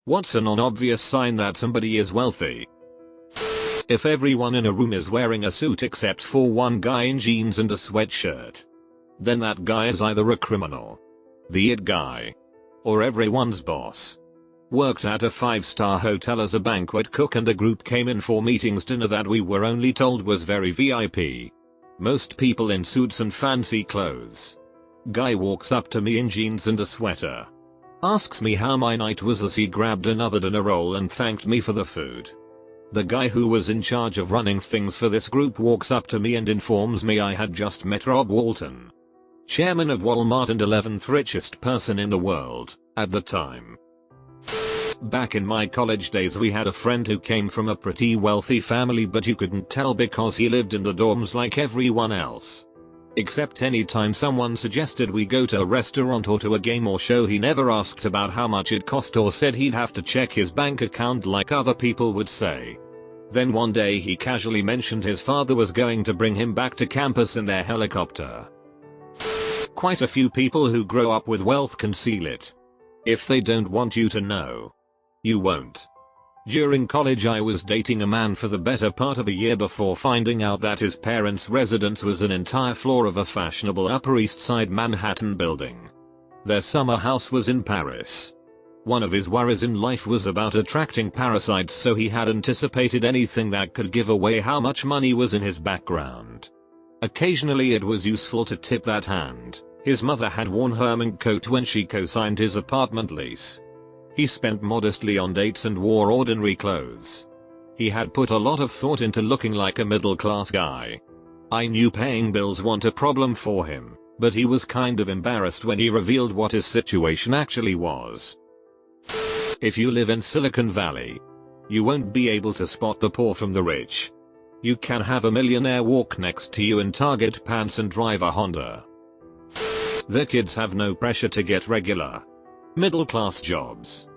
What's a non-obvious sign that somebody is wealthy? If everyone in a room is wearing a suit except for one guy in jeans and a sweatshirt, then that guy is either a criminal, the it guy, or everyone's boss. Worked at a 5-star hotel as a banquet cook and a group came in for meetings dinner that we were only told was very VIP. Most people in suits and fancy clothes. Guy walks up to me in jeans and a sweater. Asks me how my night was as he grabbed another dinner roll and thanked me for the food. The guy who was in charge of running things for this group walks up to me and informs me I had just met Rob Walton, chairman of Walmart and 11th richest person in the world at the time. Back in my college days we had a friend who came from a pretty wealthy family, but you couldn't tell because he lived in the dorms like everyone else. Except anytime someone suggested we go to a restaurant or to a game or show, he never asked about how much it cost or said he'd have to check his bank account like other people would say. Then one day he casually mentioned his father was going to bring him back to campus in their helicopter. Quite a few people who grow up with wealth conceal it. If they don't want you to know, you won't. During college I was dating a man for the better part of a year before finding out that his parents' residence was an entire floor of a fashionable Upper East Side Manhattan building. Their summer house was in Paris. One of his worries in life was about attracting parasites, so he had anticipated anything that could give away how much money was in his background. Occasionally it was useful to tip that hand. His mother had worn her mink coat when she co-signed his apartment lease. He spent modestly on dates and wore ordinary clothes. He had put a lot of thought into looking like a middle-class guy. I knew paying bills weren't a problem for him, but he was kind of embarrassed when he revealed what his situation actually was. If you live in Silicon Valley, you won't be able to spot the poor from the rich. You can have a millionaire walk next to you in Target pants and drive a Honda. Their kids have no pressure to get regular, middle-class jobs.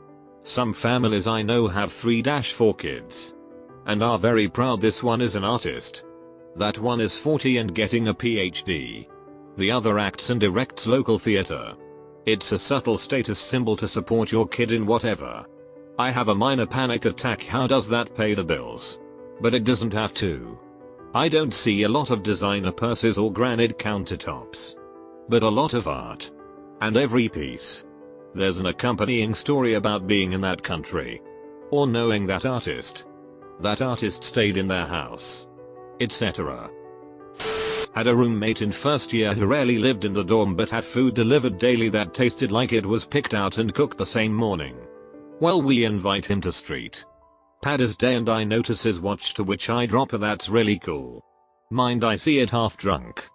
Some families I know have 3-4 kids and are very proud. This one is an artist. That one is 40 and getting a PhD. The other acts and directs local theater. It's a subtle status symbol to support your kid in whatever. I have a minor panic attack. How does that pay the bills? But it doesn't have to. I don't see a lot of designer purses or granite countertops, but a lot of art. And every piece, there's an accompanying story about being in that country, or knowing that artist. That artist stayed in their house, etc. Had a roommate in first year who rarely lived in the dorm but had food delivered daily that tasted like it was picked out and cooked the same morning. Well, we invite him to street Paddy's Day and I notice his watch, to which I drop a "That's really cool." Mind, I see it half drunk.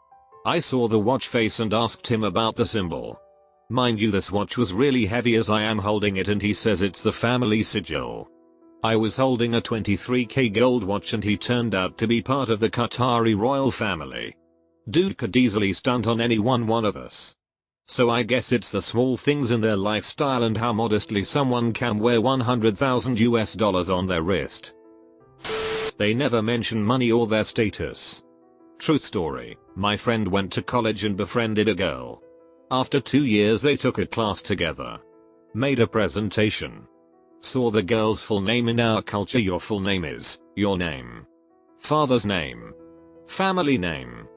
I saw the watch face and asked him about the symbol. Mind you, this watch was really heavy as I am holding it, and he says it's the family sigil. I was holding a 23K gold watch and he turned out to be part of the Qatari royal family. Dude could easily stunt on any one of us. So I guess it's the small things in their lifestyle and how modestly someone can wear $100,000 on their wrist. They never mention money or their status. Truth story, my friend went to college and befriended a girl. After 2 years they took a class together. Made a presentation. Saw the girl's full name. In our culture your full name is your name, father's name, family name,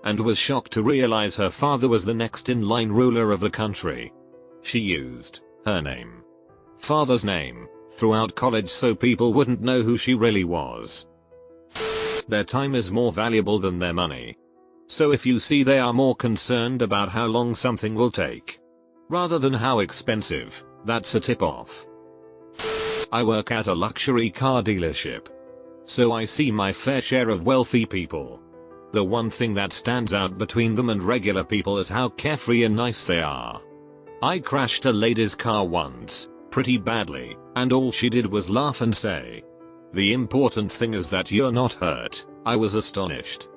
and was shocked to realize her father was the next in line ruler of the country. She used her name, father's name, throughout college so people wouldn't know who she really was. Their time is more valuable than their money. So if you see they are more concerned about how long something will take, rather than how expensive, that's a tip-off. I work at a luxury car dealership, so I see my fair share of wealthy people. The one thing that stands out between them and regular people is how carefree and nice they are. I crashed a lady's car once, pretty badly, and all she did was laugh and say, "The important thing is that you're not hurt." I was astonished,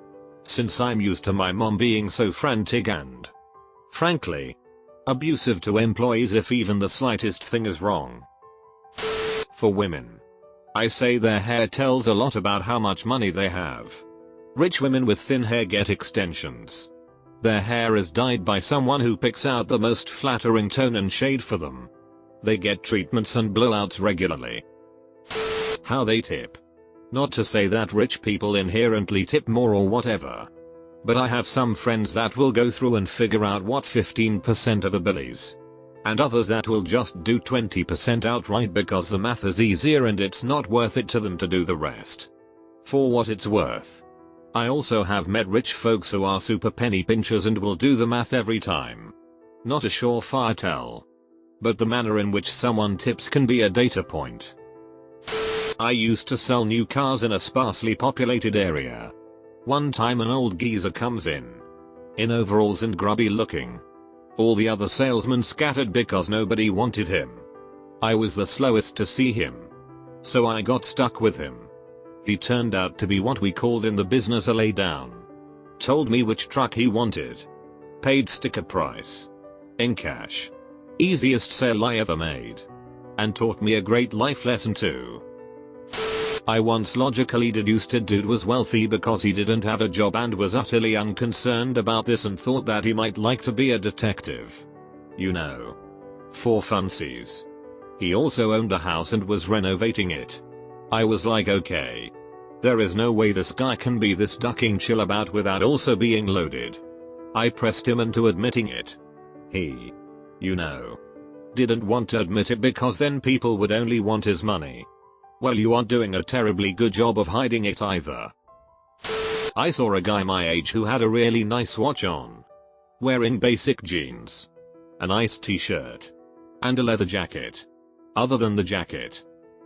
since I'm used to my mom being so frantic and, frankly, abusive to employees if even the slightest thing is wrong. For women, I say their hair tells a lot about how much money they have. Rich women with thin hair get extensions. Their hair is dyed by someone who picks out the most flattering tone and shade for them. They get treatments and blowouts regularly. How they tip. Not to say that rich people inherently tip more or whatever. But I have some friends that will go through and figure out what 15% of a bill is. And others that will just do 20% outright because the math is easier and it's not worth it to them to do the rest. For what it's worth. I also have met rich folks who are super penny pinchers and will do the math every time. Not a surefire tell. But the manner in which someone tips can be a data point. I used to sell new cars in a sparsely populated area. One time an old geezer comes in overalls and grubby looking. All the other salesmen scattered because nobody wanted him. I was the slowest to see him. So I got stuck with him. He turned out to be what we called in the business a laydown. Told me which truck he wanted. Paid sticker price. In cash. Easiest sale I ever made. And taught me a great life lesson too. I once logically deduced a dude was wealthy because he didn't have a job and was utterly unconcerned about this and thought that he might like to be a detective. You know. For funsies. He also owned a house and was renovating it. I was like, okay. There is no way this guy can be this ducking chill about without also being loaded. I pressed him into admitting it. He, you know, didn't want to admit it because then people would only want his money. Well, you aren't doing a terribly good job of hiding it either. I saw a guy my age who had a really nice watch on. Wearing basic jeans. A nice t-shirt. And a leather jacket. Other than the jacket.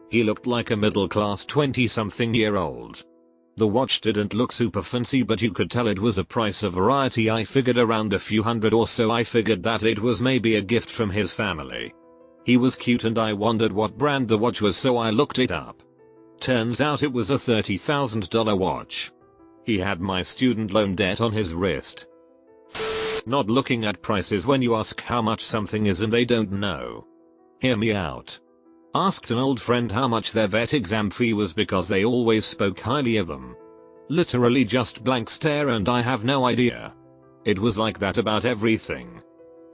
He looked like a middle-class 20-something-year-old. The watch didn't look super fancy but you could tell it was a price of variety. I figured around a few hundred or so. I figured that it was maybe a gift from his family. He was cute and I wondered what brand the watch was, so I looked it up. Turns out it was a $30,000 watch. He had my student loan debt on his wrist. Not looking at prices when you ask how much something is and they don't know. Hear me out. Asked an old friend how much their vet exam fee was because they always spoke highly of them. Literally just blank stare and I have no idea. It was like that about everything.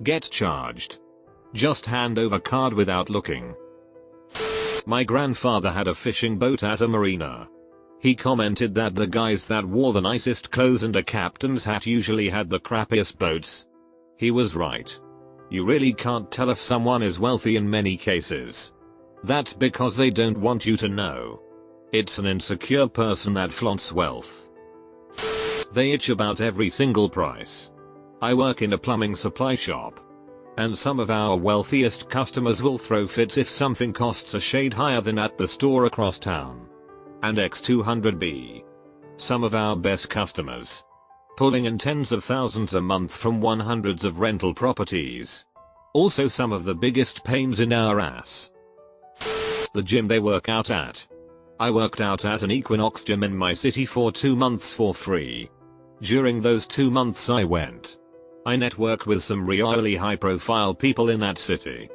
Get charged. Just hand over card without looking. My grandfather had a fishing boat at a marina. He commented that the guys that wore the nicest clothes and a captain's hat usually had the crappiest boats. He was right. You really can't tell if someone is wealthy in many cases. That's because they don't want you to know. It's an insecure person that flaunts wealth. They itch about every single price. I work in a plumbing supply shop. And some of our wealthiest customers will throw fits if something costs a shade higher than at the store across town. And X200B. Some of our best customers. Pulling in tens of thousands a month from 100s of rental properties. Also some of the biggest pains in our ass. The gym they work out at. I worked out at an Equinox gym in my city for 2 months for free. During those 2 months I networked with some really high profile people in that city.